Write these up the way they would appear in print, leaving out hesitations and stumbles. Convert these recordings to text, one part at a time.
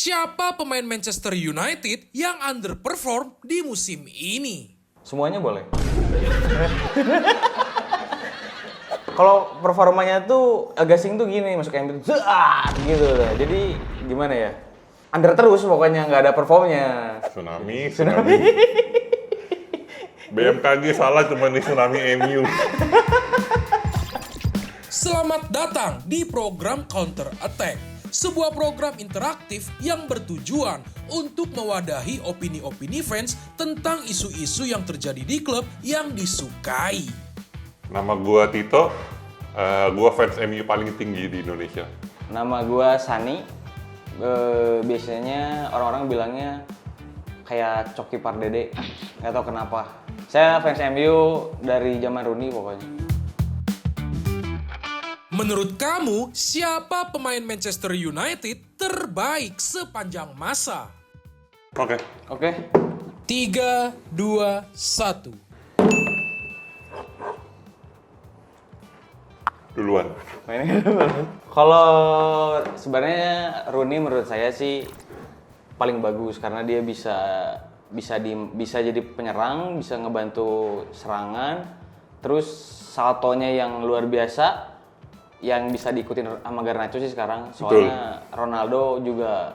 siapa pemain Manchester United yang underperform di musim ini? Semuanya boleh. Kalau performanya tuh Agasing tuh gini, masuk MU tuh gitu. Jadi gimana ya? Under terus pokoknya, nggak ada performnya. Tsunami. BMKG salah cuma di Tsunami MU. Selamat datang di program Counter Attack, sebuah program interaktif yang bertujuan untuk mewadahi opini-opini fans tentang isu-isu yang terjadi di klub yang disukai. Nama gua Tito, gua fans MU paling tinggi di Indonesia. Nama gua Sani. Biasanya orang-orang bilangnya kayak Coki Pardede, nggak tahu kenapa. Saya fans MU dari zaman Rooney pokoknya. Menurut kamu, siapa pemain Manchester United terbaik sepanjang masa? Oke. 3, 2, 1. Duluan. Kalau sebenarnya Rooney menurut saya sih paling bagus karena dia bisa jadi penyerang, bisa ngebantu serangan, terus saltonya yang luar biasa yang bisa diikutin sama Garnacho sih sekarang. Soalnya betul. Ronaldo juga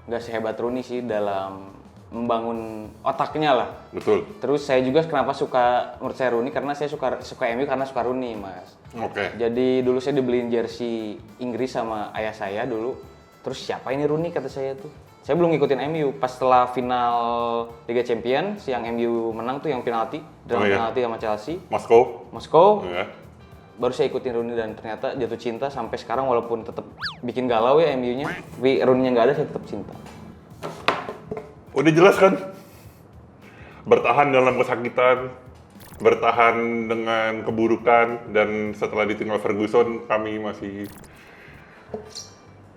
nggak sehebat Rooney sih dalam membangun otaknya lah. Betul. Terus saya juga kenapa suka menurut saya Rooney karena saya suka MU karena suka Rooney, Mas. Oke. Jadi dulu saya dibeliin jersey Inggris sama ayah saya dulu. Terus siapa ini Rooney kata saya tuh. Saya belum ngikutin MU pas setelah final Liga Champions yang MU menang tuh yang penalti, penalti sama Chelsea. Moskow. Iya. Baru saya ikutin Rooney dan ternyata jatuh cinta sampai sekarang walaupun tetap bikin galau ya MU-nya. Tapi Rooney-nya nggak ada saya tetap cinta. Udah jelas kan? Bertahan dalam kesakitan, bertahan dengan keburukan, dan setelah ditinggal Ferguson, kami masih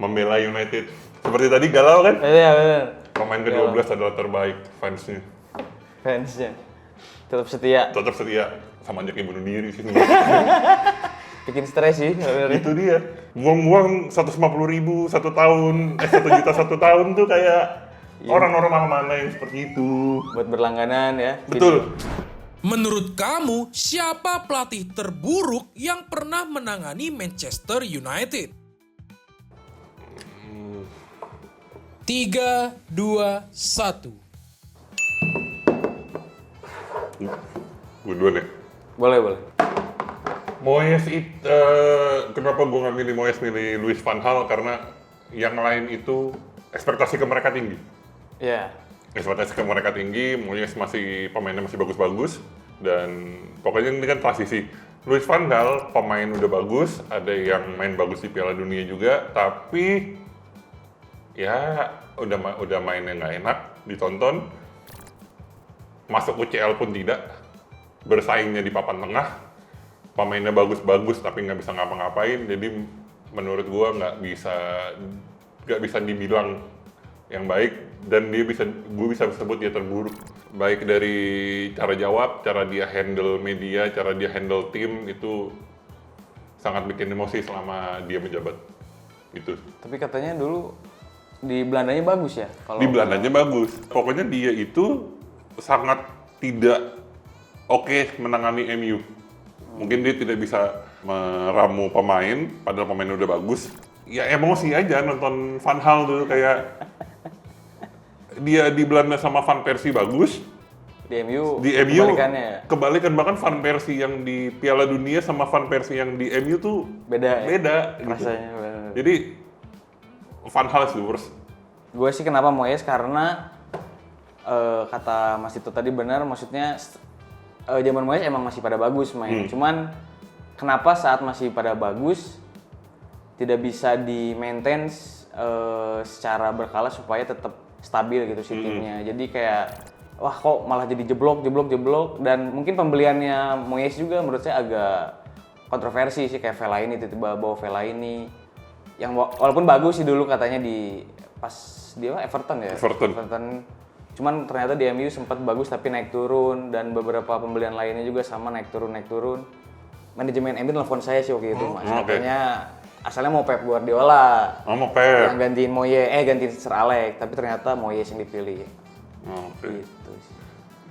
membela United. Seperti tadi galau kan? Iya benar. Pemain ke-12 adalah terbaik fansnya. Tetap setia. Tetap setia. Sama aja kayak bunuh diri sih. Bikin stres sih sebenarnya. Itu dia. Buang-buang 150.000 1 tahun, 1 juta 1 tahun tuh kayak orang normal mana yang seperti itu. Buat berlangganan ya. Betul. Menurut kamu, siapa pelatih terburuk yang pernah menangani Manchester United? 3, 2, 1. Gue duluan ya? Boleh. Moyes kenapa gue nggak milih Moyes, milih Louis van Gaal, karena yang lain itu ekspektasi ke mereka tinggi. Iya. Ekspektasi ke mereka tinggi, Moyes pemainnya masih bagus-bagus, dan pokoknya ini kan transisi. Louis van Gaal pemain udah bagus, ada yang main bagus di Piala Dunia juga, tapi ya udah mainnya nggak enak ditonton, masuk UCL pun tidak, bersaingnya di papan tengah, pemainnya bagus-bagus tapi nggak bisa ngapa-ngapain, jadi menurut gua nggak bisa dibilang yang baik, dan gue bisa sebut dia terburuk, baik dari cara jawab, cara dia handle media, cara dia handle tim, itu sangat bikin emosi selama dia menjabat itu. Tapi katanya dulu di Belandanya bagus ya? Di Belandanya bagus, pokoknya dia itu sangat tidak oke menangani MU. Mungkin dia tidak bisa meramu pemain, padahal pemainnya udah bagus. Ya emosi aja nonton Van Gaal tuh, kayak dia di Belanda sama Van Persie bagus. Di MU kebalikan, bahkan Van Persie yang di Piala Dunia sama Van Persie yang di MU tuh beda gitu. Rasanya. Jadi Van Gaal is the worst. Gue sih kenapa Moyes karena kata Mas Tito tadi benar, maksudnya zaman Moyes emang masih pada bagus main. Cuman kenapa saat masih pada bagus tidak bisa di-maintain secara berkala supaya tetap stabil gitu si timnya. Jadi kayak wah kok malah jadi jeblok, dan mungkin pembeliannya Moyes juga menurut saya agak kontroversi sih, kayak Fellaini tiba-tiba bawa Fellaini yang walaupun bagus sih dulu katanya di pas dia Everton. Cuman ternyata di MU sempat bagus tapi naik turun, dan beberapa pembelian lainnya juga sama naik turun. Manajemen MU telepon saya sih waktu itu, Mas. Katanya asalnya mau Pep Guardiola. Mau Pep. Yang gantiin Sir Alex, tapi ternyata Moyes yang dipilih. Oke. Gitu sih.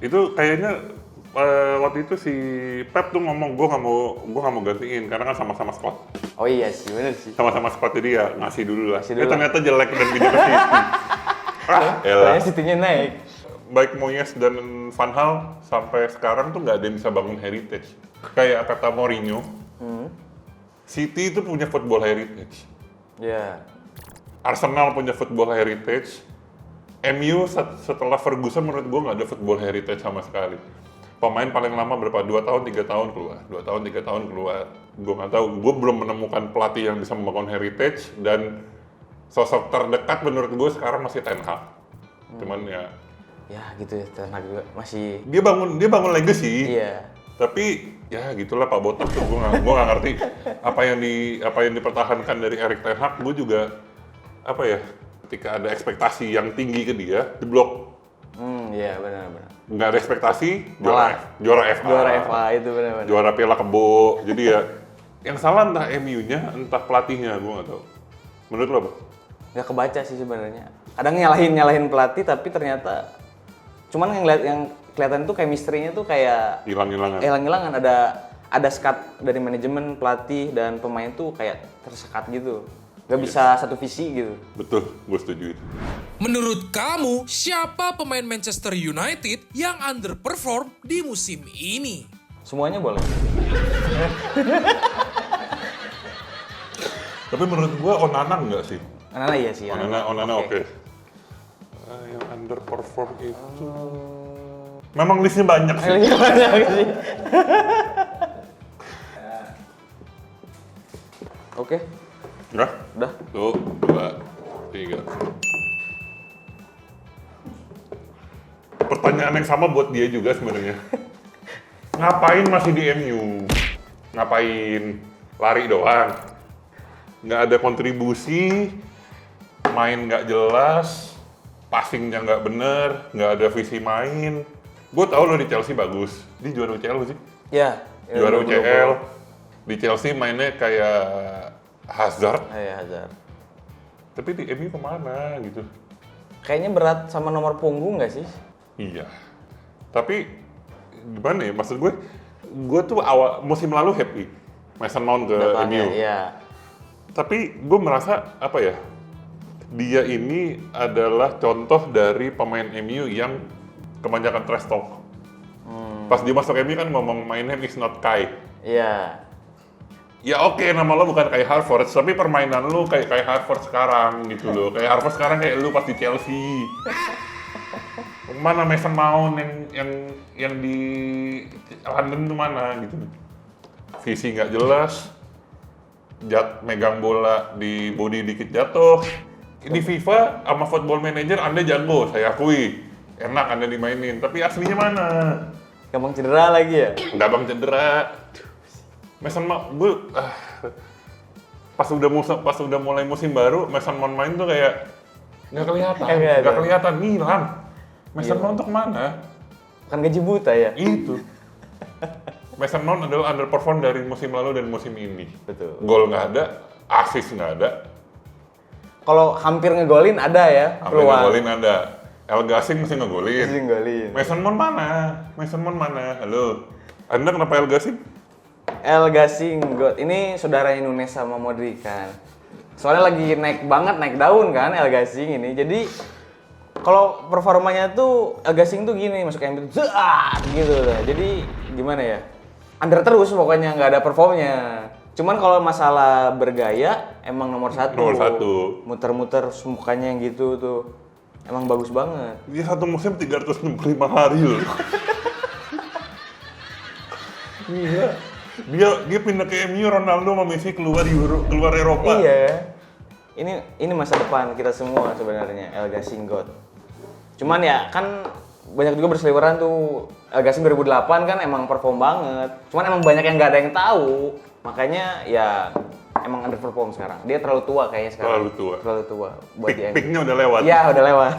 Itu kayaknya waktu itu si Pep tuh ngomong gue nggak mau gantiin karena kan sama-sama squad. Oh iya sih, bener sih. Sama-sama squad jadi ya ngasih dulu lah. Ngasih dulu. Ternyata jelek dan pindah ke City. Soalnya City-nya naik. Baik Moyes dan Van Gaal sampai sekarang tuh nggak ada yang bisa bangun heritage. Kayak kata Mourinho, City itu punya football heritage. Iya. Arsenal punya football heritage. MU setelah Ferguson menurut gue nggak ada football heritage sama sekali. Pemain paling lama berapa? 2 tahun, 3 tahun keluar. 2 tahun, 3 tahun keluar. Gue nggak tahu. Gue belum menemukan pelatih yang bisa membangun heritage dan sosok terdekat menurut gue sekarang masih Ten Hag. Cuman Ya gitu ya, Ten Hag juga masih. dia bangun legacy. Iya. Tapi ya gitulah Pak Botak tuh gue nggak ngerti apa yang dipertahankan dari Erik Ten Hag. Gue juga apa ya, ketika ada ekspektasi yang tinggi ke dia diblok. Iya benar. Nggak ada ekspektasi Malah. juara FA. Juara FA itu benar. Juara Piala Kebo. Jadi ya yang salah entah MU-nya entah pelatihnya, gue nggak tahu. Menurut lo apa? Nggak kebaca sih sebenarnya. Kadang nyalahin pelatih tapi ternyata cuman yang kelihatan tuh chemistry-nya tuh kayak hilang-hilangan. Ada sekat dari manajemen, pelatih dan pemain tuh kayak tersekat gitu. Gak bisa satu visi gitu. Betul, gue setuju itu. Menurut kamu, siapa pemain Manchester United yang underperform di musim ini? Semuanya boleh. Tapi menurut gue Onana enggak sih? Onana iya sih. Onana oke. Yang underperform itu memang listnya banyak sih. Oke. Udah? Udah. 1, 2, 3. Pertanyaan yang sama buat dia juga sebenarnya. Ngapain masih di MU? Ngapain? Lari doang? Nggak ada kontribusi, main nggak jelas, passingnya nggak bener, nggak ada visi main. Gue tau lo di Chelsea bagus. Dia juara UCL sih? Ya. Juara UCL. Di Chelsea mainnya kayak Hazard. Iya, Hazard. Tapi di MU kemana gitu? Kayaknya berat sama nomor punggung nggak sih? Iya. Tapi gimana ya? Maksud gue tuh awal musim lalu happy Mason Mount ke Datanya, MU. iya. Tapi gue merasa apa ya? Dia ini adalah contoh dari pemain MU yang kebanyakan trash talk. Pas dia masuk MU kan ngomong my name is not Kai. Iya. Ya oke, nama lo bukan kayak Harvard, tapi permainan lo kayak Harvard sekarang gitu loh. Kayak Harvard sekarang kayak lo pas di Chelsea. Mana Mason Mount yang di London tuh mana gitu. Visi nggak jelas, megang bola di body dikit jatuh. Di FIFA sama Football Manager Anda jago, saya akui. Enak Anda dimainin, tapi aslinya mana? Gampang cedera lagi ya? Gampang cedera. Mason Mount, pas udah mulai musim baru, Mason Mount main tuh kayak nggak kelihatan, hilang. Mason Mount tuh kemana? Kan gaji buta ya? Itu. Mason Mount adalah underperform dari musim lalu dan musim ini. Betul. Gol nggak ada, assist nggak ada. Kalau hampir ngegolin ada ya? Hampir ngegolin ada. El Gasing mesti ngegolin. Ngegolin. Mason Mount mana? Halo. Anda kenapa El Gasing? El Gasing, ini saudaranya Nunes sama Modric kan. Soalnya lagi naik daun kan El Gasing ini. Jadi kalau performanya tuh El Gasing tuh gini, masuk MU tuh gitu lah. Jadi gimana ya? Under terus pokoknya, nggak ada performnya. Cuman kalau masalah bergaya emang nomor satu. Muter-muter mukanya yang gitu tuh. Emang bagus banget. Dia satu musim 365 hari loh. Iya. Dia pindah ke MU, Ronaldo sama Messi keluar Eropa. Iya. Ini masa depan kita semua sebenarnya, El Gasing God. Cuman ya kan banyak juga berseliweran tuh. El Gasing 2008 kan emang perform banget. Cuman emang banyak yang nggak ada yang tahu. Makanya ya emang underperform sekarang. Dia terlalu tua kayaknya sekarang. Terlalu tua buat dia. Peak-nya udah lewat. Iya, udah lewat.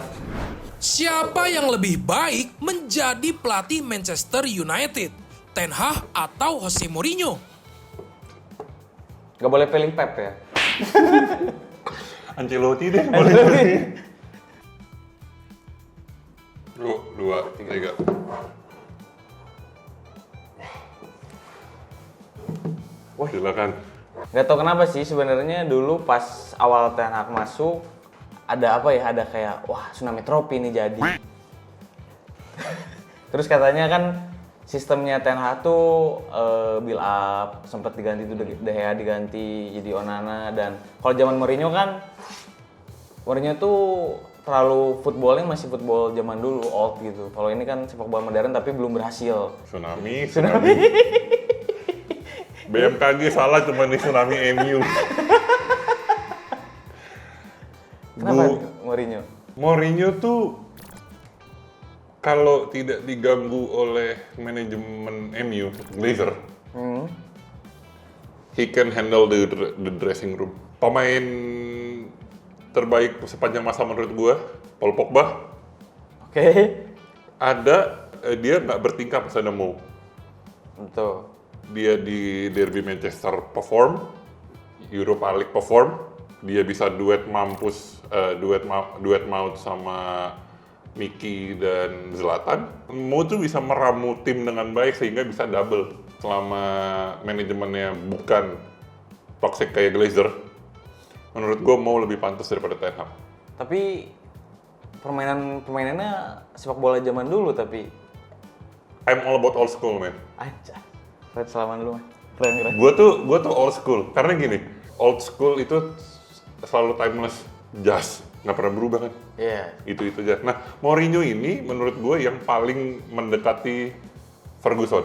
Siapa yang lebih baik menjadi pelatih Manchester United? Ten Hag atau Jose Mourinho? Gak boleh pilih Pep ya. Ancelotti deh. Dua, tiga. Wah. Silakan. Nggak tahu kenapa sih sebenarnya dulu pas awal Ten Hag masuk ada apa ya, ada kayak wah tsunami trofi ini jadi. Terus katanya kan sistemnya Ten Hag tuh build up, sempat diganti tuh De Gea diganti jadi Onana, dan kalau zaman Mourinho kan Mourinho tuh terlalu footballnya masih football zaman dulu old gitu. Kalau ini kan sepak bola modern tapi belum berhasil. Tsunami. BMKG salah cuma di tsunami MU. Kenapa Mourinho? Mourinho tuh kalau tidak diganggu oleh manajemen MU, Glazer, he can handle the dressing room. Pemain terbaik sepanjang masa menurut gua, Paul Pogba. Oke. Ada, dia nggak bertingkah pas ada mau. Betul. Dia di Derby Manchester perform, Europa League perform, dia bisa duet maut sama Miki dan Zlatan. Mo tuh bisa meramu tim dengan baik sehingga bisa double selama manajemennya bukan toxic kayak Glazer. Menurut gue Mo lebih pantas daripada Ten Hag. Tapi permainannya sepak bola zaman dulu tapi I'm all about old school, man. aja. Fred Salaman dulu, man. Keren. Gue tuh old school karena gini, old school itu selalu timeless, jazz, nggak pernah berubah kan? Iya. Itu aja. Nah, Mourinho ini menurut gue yang paling mendekati Ferguson.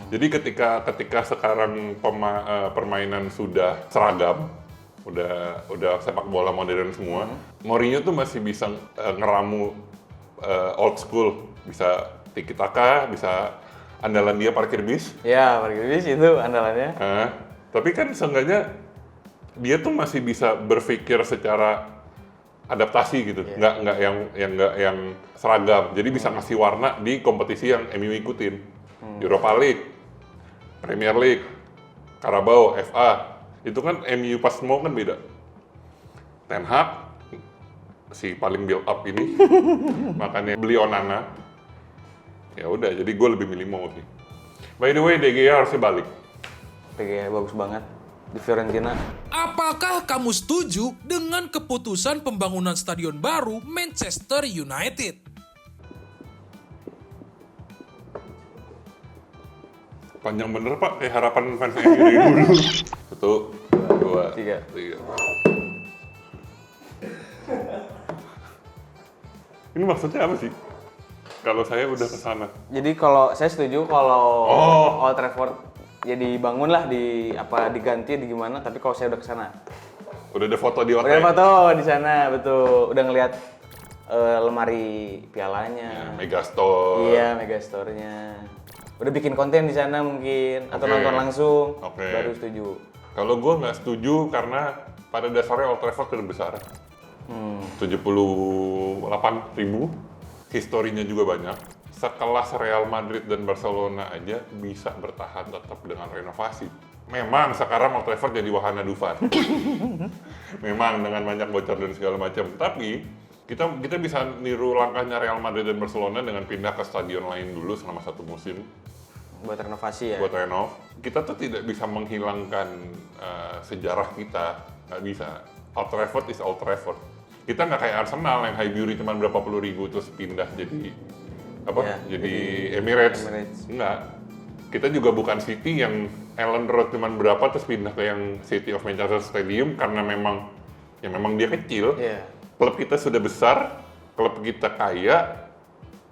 Jadi ketika sekarang permainan sudah seragam, udah sepak bola modern semua, Mourinho tuh masih bisa ngeramu old school, bisa tiki taka, bisa andalan dia parkir bis. Ya, parkir bis itu andalannya. Tapi kan seenggaknya dia tuh masih bisa berpikir secara adaptasi gitu, nggak yang seragam. Jadi bisa ngasih warna di kompetisi yang MU ikutin, Europa League, Premier League, Carabao, FA. Itu kan MU pas mau kan beda. Ten Hag si paling build up ini, makanya beli Onana. Ya udah, jadi gue lebih milih Mo sih. By the way, De Gea harusnya balik. De Gea bagus banget di Fiorentina. Apakah kamu setuju dengan keputusan pembangunan stadion baru Manchester United? Panjang bener Pak, kayak harapan fans MU dari dulu. 1, 2, 3. 3. Ini maksudnya apa sih? Kalau saya udah ke sana. Jadi kalau saya setuju kalau Old Trafford ya dibangun lah diganti di gimana, tapi kalau saya udah ke sana. Udah ada foto di Udah hotel. foto di sana, betul. Udah ngeliat lemari pialanya. Megastore. Iya, Megastore-nya. Udah bikin konten di sana mungkin atau Oke. nonton langsung. Oke. Baru setuju. Kalau gue nggak setuju karena pada dasarnya Old Trafford udah besar. 78.000. Historinya juga banyak. Sekelas Real Madrid dan Barcelona aja bisa bertahan tetap dengan renovasi. Memang sekarang Old Trafford jadi wahana Dufan. Memang dengan banyak bocor dan segala macam. Tapi kita bisa niru langkahnya Real Madrid dan Barcelona dengan pindah ke stadion lain dulu selama 1 musim. Buat renovasi ya. Buat renov. Kita tuh tidak bisa menghilangkan sejarah kita. Nggak bisa. Old Trafford is Old Trafford. Kita nggak kayak Arsenal yang Highbury cuma berapa puluh ribu terus pindah jadi jadi Emirates. Enggak. Kita juga bukan City yang Ellen Road cuma berapa terus pindah ke yang City of Manchester Stadium karena memang dia kecil. Iya. Klub kita sudah besar, klub kita kaya,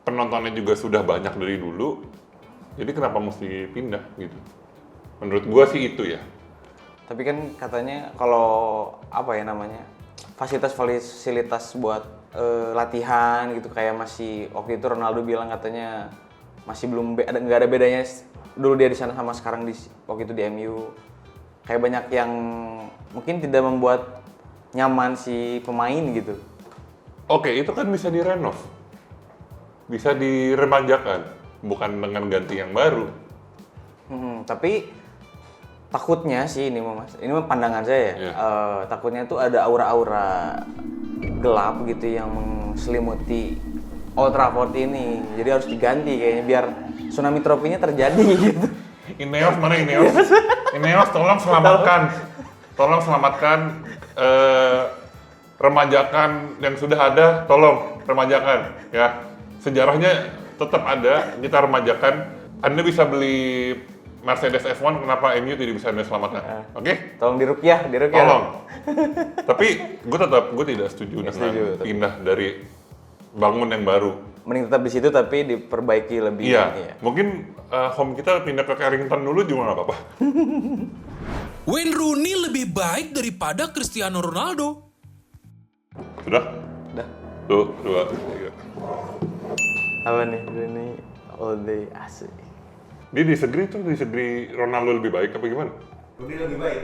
penontonnya juga sudah banyak dari dulu. Jadi kenapa mesti pindah gitu? Menurut gua sih itu ya. Tapi kan katanya kalau apa ya namanya, fasilitas buat latihan gitu kayak masih waktu itu Ronaldo bilang katanya masih nggak ada bedanya dulu dia di sana sama sekarang waktu itu di MU. Kayak banyak yang mungkin tidak membuat nyaman si pemain gitu. Oke, itu kan bisa direnov, bisa diremajakan, bukan dengan ganti yang baru. Tapi takutnya sih ini mah Mas. Ini mah pandangan saya ya. Iya. Takutnya tuh ada aura-aura gelap gitu yang mengselimuti Old Trafford ini. Jadi harus diganti kayaknya biar tsunami tropinya terjadi gitu. Ineos mana Ineos? Ineos tolong selamatkan. Tolong selamatkan remajakan yang sudah ada, tolong remajakan ya. Sejarahnya tetap ada, kita remajakan. Anda bisa beli Mercedes F1, kenapa MU tidak bisa Anda selamatkan? Oke? Tolong dirukyah. Tolong. Tapi gue tidak setuju dengan setuju, tapi- pindah dari bangun yang baru. Mending tetap di situ tapi diperbaiki lebih. Iya. Mungkin home kita pindah ke Carrington dulu juga nggak apa-apa. Wayne Rooney lebih baik daripada Cristiano Ronaldo. Sudah? Udah. Tuh, 2, 3. Apa nih? Ini all day asik. Dia disagree Ronaldo lebih baik apa gimana? Rooney lebih baik.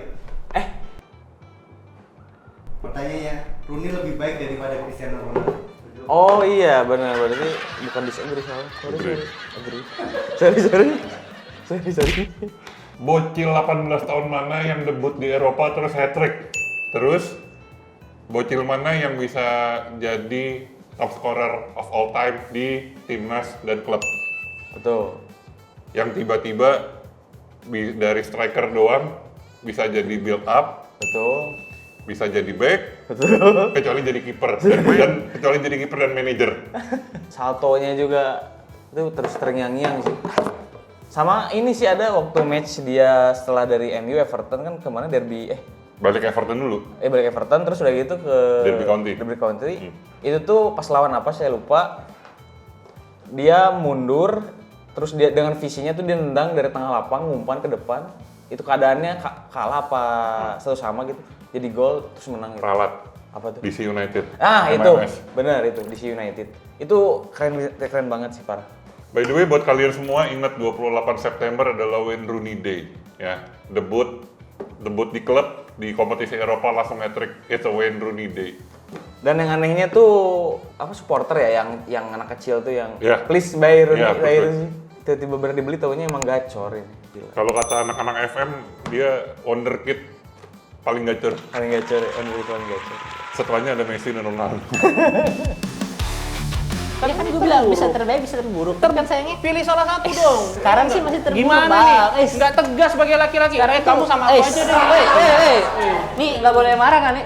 Pertanyaannya, Rooney lebih baik daripada Cristiano Ronaldo. Oh iya, benar berarti bukan disagree salah. Sorry. Bocil 18 tahun mana yang debut di Eropa terus hat-trick? Terus bocil mana yang bisa jadi top scorer of all time di timnas dan klub? Betul. Yang tiba-tiba dari striker doang bisa jadi build up, Betul. bisa jadi back, Betul. kecuali jadi kiper dan kecuali jadi kiper dan manajer. Saltonya juga itu terus terngiang-ngiang sih. Sama ini sih ada waktu match dia setelah dari MU Everton kan kemana derby Balik Everton dulu. balik Everton terus udah gitu ke Derby County. Itu tuh pas lawan apa saya lupa. Dia mundur terus dia dengan visinya tuh dia nendang dari tengah lapang ngumpan ke depan. Itu keadaannya kalah apa satu sama gitu. Jadi gol terus menang gitu. Ralat. Apa tuh? DC United. Itu. MMS. Benar itu DC United. Itu keren banget sih parah. By the way, buat kalian semua ingat 28 September adalah Wayne Rooney Day. Ya, debut di klub di kompetisi Eropa langsung hat-trick. It's a Wayne Rooney Day. Dan yang anehnya tuh apa supporter ya yang anak kecil tuh yang Ya. please buy Rooney Ya, buy betul. Rooney. Tiba-tiba bener dibeli taunya emang gacor ini. Gila. Kalau kata anak-anak FM, dia wonderkid paling gacor. Paling gacor, paling gacor. Setelahnya ada Messi dan Ronaldo. Ya kan gue bilang bisa terbaik bisa terburuk. Kan sayangnya Pilih salah satu dong. sekarang sih masih terburuk. Gimana Bang. nih? Nggak tegas sebagai laki-laki. Sekarang Kamu sama aku aja deh. Nih nggak boleh marah kan nih.